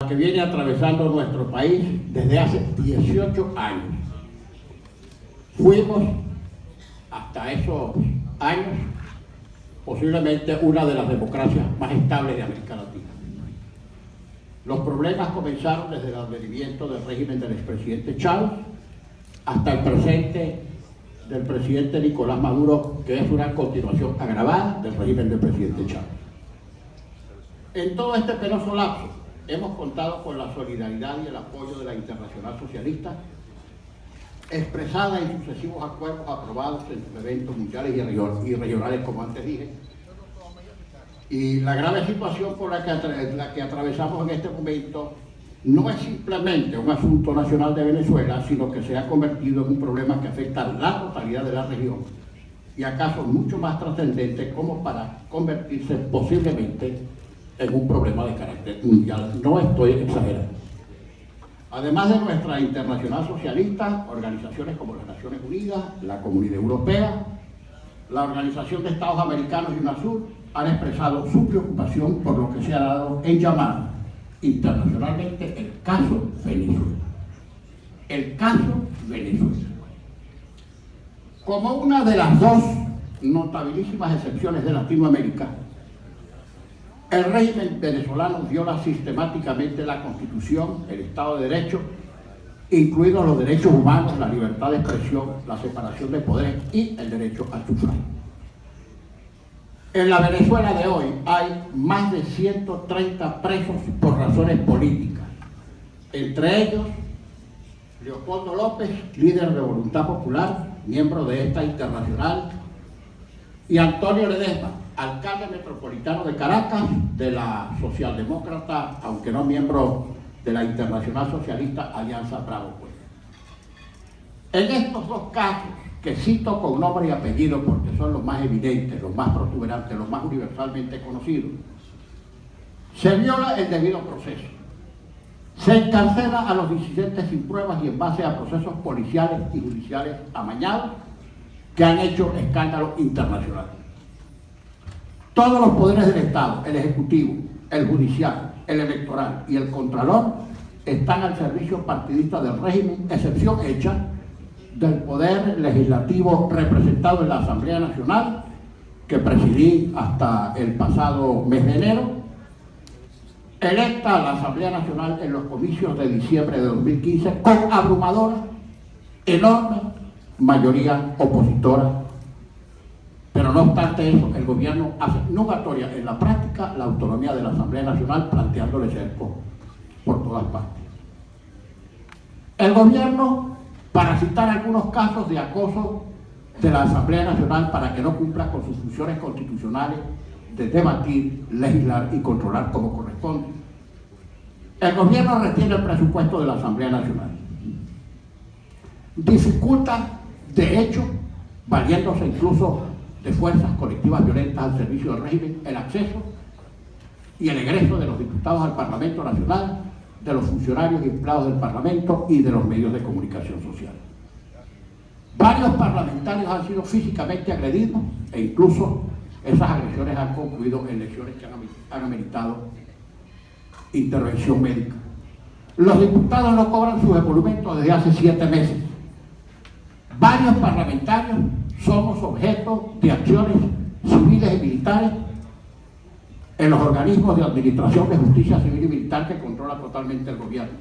que viene atravesando nuestro país desde hace 18 años. Fuimos, hasta esos años, posiblemente una de las democracias más estables de América Latina. Los problemas comenzaron desde el advenimiento del régimen del expresidente Chávez hasta el presente del presidente Nicolás Maduro, que es una continuación agravada del régimen del presidente Chávez. En todo este penoso lapso hemos contado con la solidaridad y el apoyo de la Internacional Socialista, expresada en sucesivos acuerdos aprobados en sus eventos mundiales y regionales, como antes dije. Y la grave situación por la que atravesamos en este momento no es simplemente un asunto nacional de Venezuela, sino que se ha convertido en un problema que afecta a la totalidad de la región y acaso mucho más trascendente como para convertirse posiblemente en un problema de carácter mundial. No estoy exagerando. Además de nuestra Internacional Socialista, organizaciones como las Naciones Unidas, la Comunidad Europea, la Organización de Estados Americanos y UNASUR han expresado su preocupación por lo que se ha dado en llamar internacionalmente el caso Venezuela. El caso Venezuela. Como una de las dos notabilísimas excepciones de Latinoamérica, el régimen venezolano viola sistemáticamente la Constitución, el Estado de Derecho, incluidos los derechos humanos, la libertad de expresión, la separación de poderes y el derecho al sufragio. En la Venezuela de hoy hay más de 130 presos por razones políticas, entre ellos Leopoldo López, líder de Voluntad Popular, miembro de esta internacional, y Antonio Ledesma, alcalde metropolitano de Caracas, de la socialdemócrata, aunque no miembro de la Internacional Socialista, Alianza Bravo Pueblo. En estos dos casos, que cito con nombre y apellido porque son los más evidentes, los más protuberantes, los más universalmente conocidos, se viola el debido proceso. Se encarcela a los disidentes sin pruebas y en base a procesos policiales y judiciales amañados que han hecho escándalo internacional. Todos los poderes del Estado, el Ejecutivo, el Judicial, el Electoral y el Contralor, están al servicio partidista del régimen, excepción hecha del Poder Legislativo representado en la Asamblea Nacional, que presidí hasta el pasado mes de enero, electa a la Asamblea Nacional en los comicios de diciembre de 2015 con abrumadora, enorme mayoría opositora. Pero no obstante eso, el gobierno hace nugatoria en la práctica la autonomía de la Asamblea Nacional, planteándole cerco por todas partes. El gobierno, para citar algunos casos de acoso de la Asamblea Nacional para que no cumpla con sus funciones constitucionales de debatir, legislar y controlar como corresponde, el gobierno retiene el presupuesto de la Asamblea Nacional. Dificulta, de hecho, valiéndose incluso de fuerzas colectivas violentas al servicio del régimen, el acceso y el egreso de los diputados al Parlamento Nacional, de los funcionarios y empleados del Parlamento y de los medios de comunicación social. Varios parlamentarios han sido físicamente agredidos e incluso esas agresiones han concluido en lesiones que han ameritado intervención médica. Los diputados no cobran sus emolumentos desde hace 7 meses. Varios parlamentarios somos objeto de acciones civiles y militares en los organismos de administración de justicia civil y militar que controla totalmente el gobierno.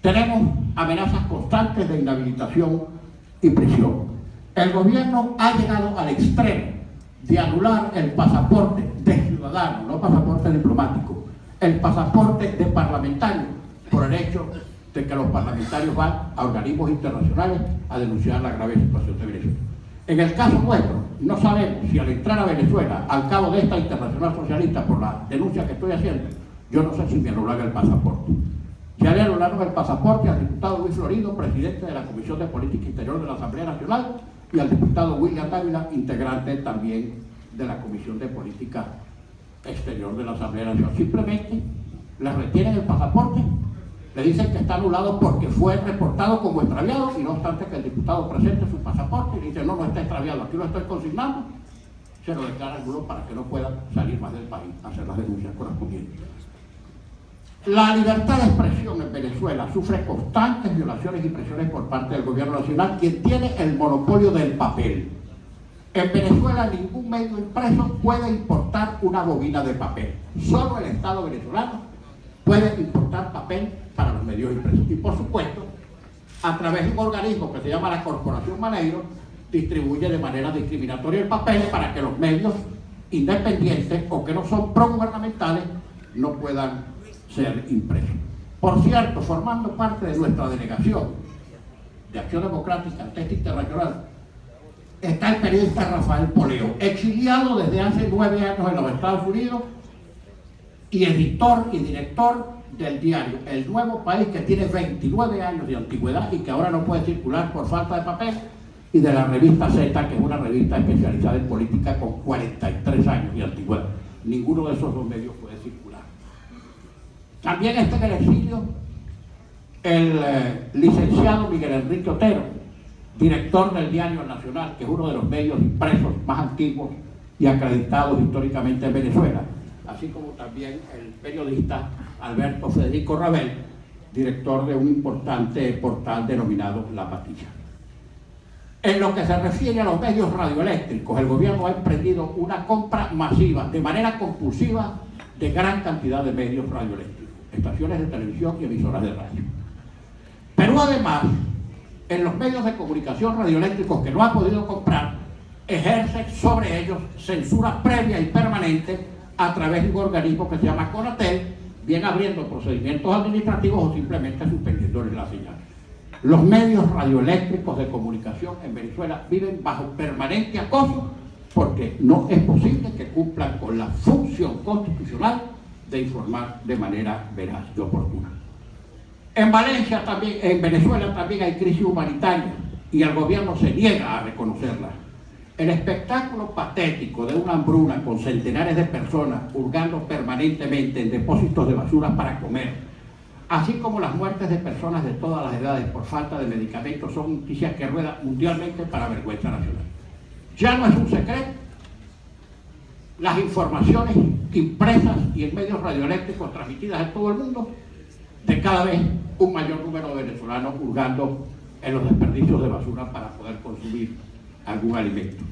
Tenemos amenazas constantes de inhabilitación y prisión. El gobierno ha llegado al extremo de anular el pasaporte de ciudadano, no pasaporte diplomático, el pasaporte de parlamentario, por el hecho de que los parlamentarios van a organismos internacionales a denunciar la grave situación de Venezuela. En el caso nuestro, no sabemos si al entrar a Venezuela, al cabo de esta Internacional Socialista, por la denuncia que estoy haciendo, yo no sé si me anulan el pasaporte. Ya le anularon el pasaporte al diputado Luis Florido, presidente de la Comisión de Política Interior de la Asamblea Nacional, y al diputado William Dávila, integrante también de la Comisión de Política Exterior de la Asamblea Nacional. Simplemente le retienen el pasaporte, le dicen que está anulado porque fue reportado como extraviado, y no obstante que el diputado presente su pasaporte y dice: no, no está extraviado, aquí lo estoy consignando, se lo declaran nulo para que no pueda salir más del país a hacer las denuncias correspondientes. La libertad de expresión en Venezuela sufre constantes violaciones y presiones por parte del gobierno nacional, quien tiene el monopolio del papel. En Venezuela ningún medio impreso puede importar una bobina de papel. Solo el Estado venezolano puede importar papel para los medios impresos. Y por supuesto, a través de un organismo que se llama la Corporación Maneiro, distribuye de manera discriminatoria el papel para que los medios independientes o que no son progubernamentales no puedan ser impresos. Por cierto, formando parte de nuestra delegación de Acción Democrática ante este internacional, está el periodista Rafael Poleo, exiliado desde hace 9 años en los Estados Unidos y editor y director del diario El Nuevo País, que tiene 29 años de antigüedad y que ahora no puede circular por falta de papel, y de la revista Z, que es una revista especializada en política con 43 años de antigüedad. Ninguno de esos dos medios puede circular. También está en el exilio el licenciado Miguel Enrique Otero, director del Diario Nacional, que es uno de los medios impresos más antiguos y acreditados históricamente en Venezuela, así como también el periodista Alberto Federico Rabel, director de un importante portal denominado La Patilla. En lo que se refiere a los medios radioeléctricos, el gobierno ha emprendido una compra masiva, de manera compulsiva, de gran cantidad de medios radioeléctricos, estaciones de televisión y emisoras de radio. Pero además, en los medios de comunicación radioeléctricos que no ha podido comprar, ejerce sobre ellos censura previa y permanente a través de un organismo que se llama Conatel, bien abriendo procedimientos administrativos o simplemente suspendiéndoles la señal. Los medios radioeléctricos de comunicación en Venezuela viven bajo permanente acoso porque no es posible que cumplan con la función constitucional de informar de manera veraz y oportuna. En Valencia también, en Venezuela también hay crisis humanitaria y el gobierno se niega a reconocerla. El espectáculo patético de una hambruna con centenares de personas hurgando permanentemente en depósitos de basura para comer, así como las muertes de personas de todas las edades por falta de medicamentos, son noticias que ruedan mundialmente para vergüenza nacional. Ya no es un secreto, las informaciones impresas y en medios radioeléctricos transmitidas en todo el mundo, de cada vez un mayor número de venezolanos hurgando en los desperdicios de basura para poder consumir algún alimento.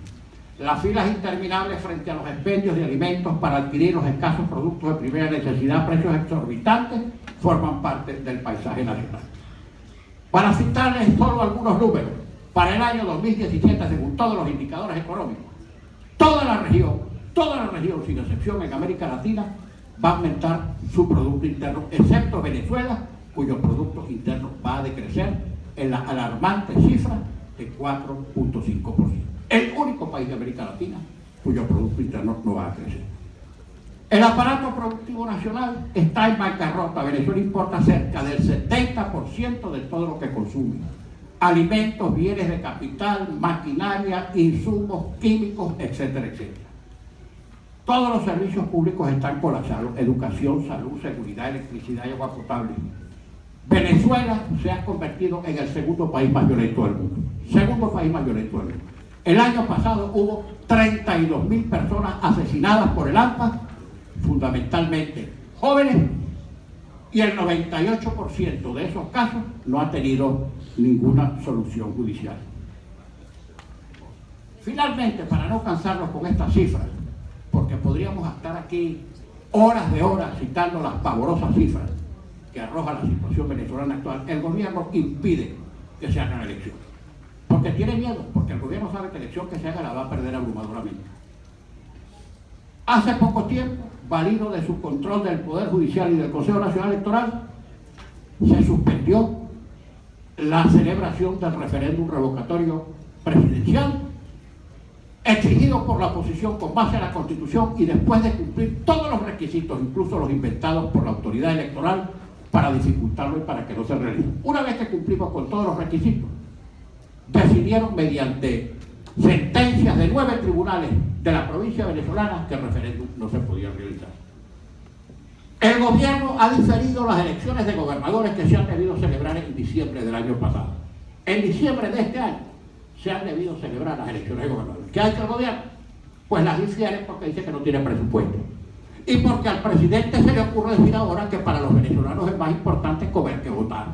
Las filas interminables frente a los expendios de alimentos para adquirir los escasos productos de primera necesidad a precios exorbitantes forman parte del paisaje nacional. Para citarles solo algunos números, para el año 2017, según todos los indicadores económicos, toda la región, sin excepción en América Latina, va a aumentar su Producto Interno, excepto Venezuela, cuyo Producto Interno va a decrecer en la alarmante cifra de 4.5%. El único país de América Latina cuyo Producto Interno no va a crecer. El aparato productivo nacional está en bancarrota. Venezuela importa cerca del 70% de todo lo que consume. Alimentos, bienes de capital, maquinaria, insumos, químicos, etcétera, etcétera. Todos los servicios públicos están colapsados: educación, salud, seguridad, electricidad y agua potable. Venezuela se ha convertido en el segundo país más violento del mundo. Segundo país más violento del mundo. El año pasado hubo 32.000 personas asesinadas por el AMPA, fundamentalmente jóvenes, y el 98% de esos casos no ha tenido ninguna solución judicial. Finalmente, para no cansarnos con estas cifras, porque podríamos estar aquí horas de horas citando las pavorosas cifras que arroja la situación venezolana actual, el gobierno impide que se hagan elecciones. Porque tiene miedo, porque el gobierno sabe que la elección que se haga la va a perder abrumadoramente. Hace poco tiempo, valido de su control del Poder Judicial y del Consejo Nacional Electoral, se suspendió la celebración del referéndum revocatorio presidencial, exigido por la oposición con base en la Constitución y después de cumplir todos los requisitos, incluso los inventados por la autoridad electoral, para dificultarlo y para que no se realice. Una vez que cumplimos con todos los requisitos, decidieron mediante sentencias de 9 tribunales de la provincia venezolana que el referéndum no se podía realizar. El gobierno ha diferido las elecciones de gobernadores que se han debido celebrar en diciembre del año pasado. En diciembre de este año se han debido celebrar las elecciones de gobernadores. ¿Qué ha hecho el gobierno? Pues las difiere porque dice que no tiene presupuesto. y porque al presidente se le ocurre decir ahora que para los venezolanos es más importante comer que votar.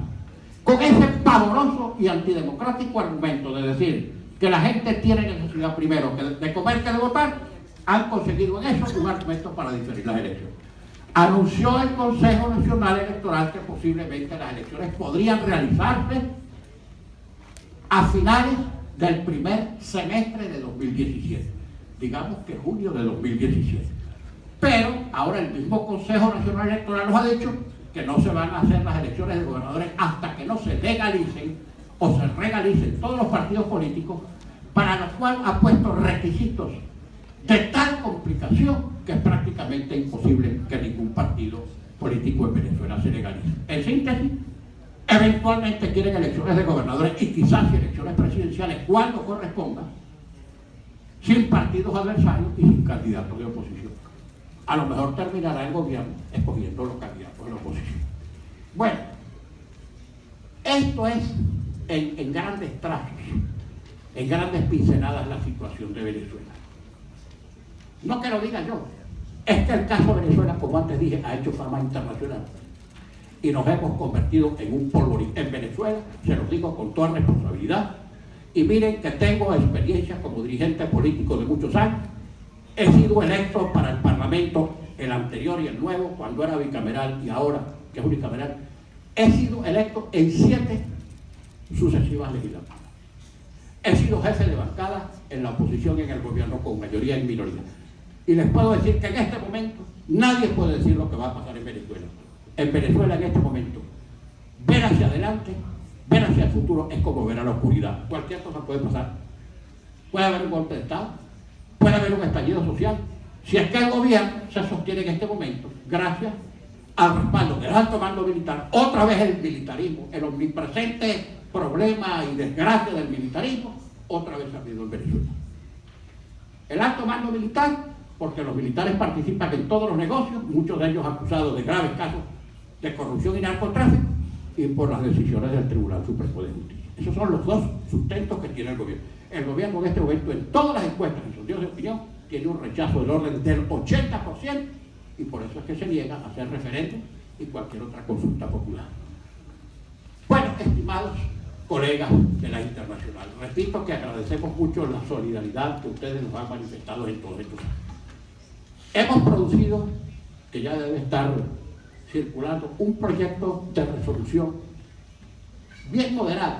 Con ese pavoroso y antidemocrático argumento de decir que la gente tiene necesidad primero de comer que de votar, han conseguido en eso un argumento para diferir las elecciones. Anunció el Consejo Nacional Electoral que posiblemente las elecciones podrían realizarse a finales del primer semestre de 2017, digamos que junio de 2017. Pero ahora el mismo Consejo Nacional Electoral nos ha dicho que no se van a hacer las elecciones de gobernadores hasta que no se legalicen o se regalicen todos los partidos políticos, para lo cual ha puesto requisitos de tal complicación que es prácticamente imposible que ningún partido político en Venezuela se legalice. En síntesis, eventualmente quieren elecciones de gobernadores y quizás elecciones presidenciales cuando corresponda, sin partidos adversarios y sin candidatos de oposición. A lo mejor terminará el gobierno escogiendo los candidatos de la oposición. Bueno, esto es en grandes trazos, en grandes pinceladas la situación de Venezuela. No que lo diga yo, es que el caso de Venezuela, como antes dije, ha hecho fama internacional y nos hemos convertido en un polvorín. En Venezuela, se los digo con toda responsabilidad, y miren que tengo experiencia como dirigente político de muchos años. He sido electo para el Parlamento, el anterior y el nuevo, cuando era bicameral y ahora que es unicameral. He sido electo en 7 sucesivas legislaturas. He sido jefe de bancada en la oposición y en el gobierno con mayoría y minoría. Y les puedo decir que en este momento nadie puede decir lo que va a pasar en Venezuela. En Venezuela en este momento, ver hacia adelante, ver hacia el futuro es como ver a la oscuridad. Cualquier cosa puede pasar. Puede haber un golpe de Estado, puede haber un estallido social. Si es que el gobierno se sostiene en este momento, gracias al respaldo del alto mando militar, otra vez el militarismo, el omnipresente problema y desgracia del militarismo, otra vez ha habido en Venezuela. El alto mando militar, porque los militares participan en todos los negocios, muchos de ellos acusados de graves casos de corrupción y narcotráfico, y por las decisiones del Tribunal Supremo de Justicia. Esos son los dos sustentos que tiene el gobierno. El gobierno en este momento, en todas las encuestas y sondeos de opinión, tiene un rechazo del orden del 80%, y por eso es que se niega a hacer referéndum y cualquier otra consulta popular. Bueno, estimados colegas de la internacional, repito que agradecemos mucho la solidaridad que ustedes nos han manifestado en todos estos años. Hemos producido, que ya debe estar circulando, un proyecto de resolución bien moderado,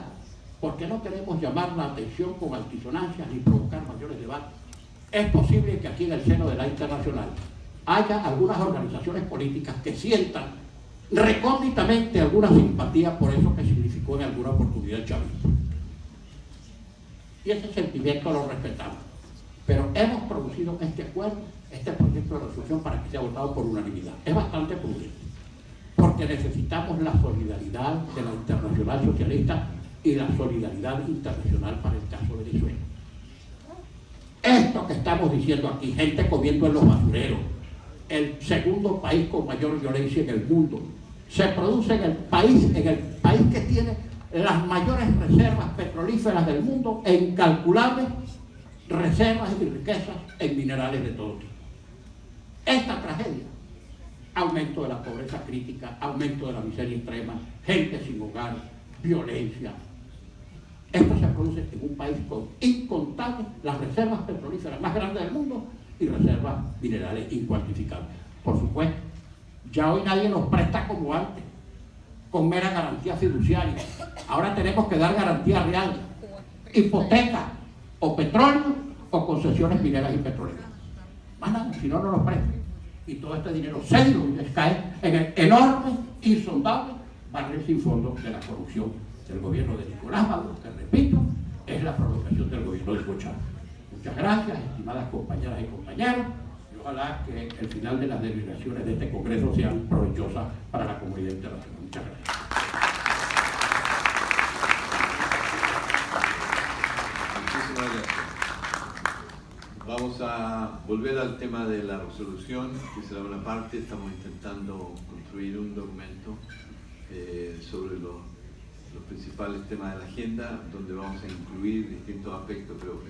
porque no queremos llamar la atención con altisonancias ni provocar mayores debates. Es posible que aquí en el seno de la internacional haya algunas organizaciones políticas que sientan recónditamente alguna simpatía por eso que significó en alguna oportunidad el chavismo. Y ese sentimiento lo respetamos. Pero hemos producido este acuerdo, este proyecto de resolución, para que sea votado por unanimidad. Es bastante prudente, porque necesitamos la solidaridad de la Internacional Socialista y la solidaridad internacional para el caso de Venezuela. Esto que estamos diciendo aquí, gente comiendo en los basureros, el segundo país con mayor violencia en el mundo, se produce en el país que tiene las mayores reservas petrolíferas del mundo e incalculables reservas y riquezas en minerales de todo tipo. Esta tragedia, aumento de la pobreza crítica, aumento de la miseria extrema, gente sin hogar, violencia. Esto se produce en un país con incontables las reservas petrolíferas más grandes del mundo y reservas minerales incuantificables. Por supuesto, ya hoy nadie nos presta como antes, con mera garantía fiduciaria. Ahora tenemos que dar garantía real, hipoteca, o petróleo, o concesiones mineras y petroleras. Más nada, si no, no nos prestan. Y todo este dinero se diluye, cae en el enorme, insondable barril sin fondo de la corrupción del gobierno de Nicolás Maduro, que repito, es la provocación del gobierno de Hugo Chávez. Muchas gracias, estimadas compañeras y compañeros, y ojalá que el final de las deliberaciones de este Congreso sean provechosas para la comunidad internacional. Muchas gracias. Muchísimas gracias. Vamos a volver al tema de la resolución, que será una parte. Estamos intentando construir un documento sobre los principales temas de la agenda, donde vamos a incluir distintos aspectos, pero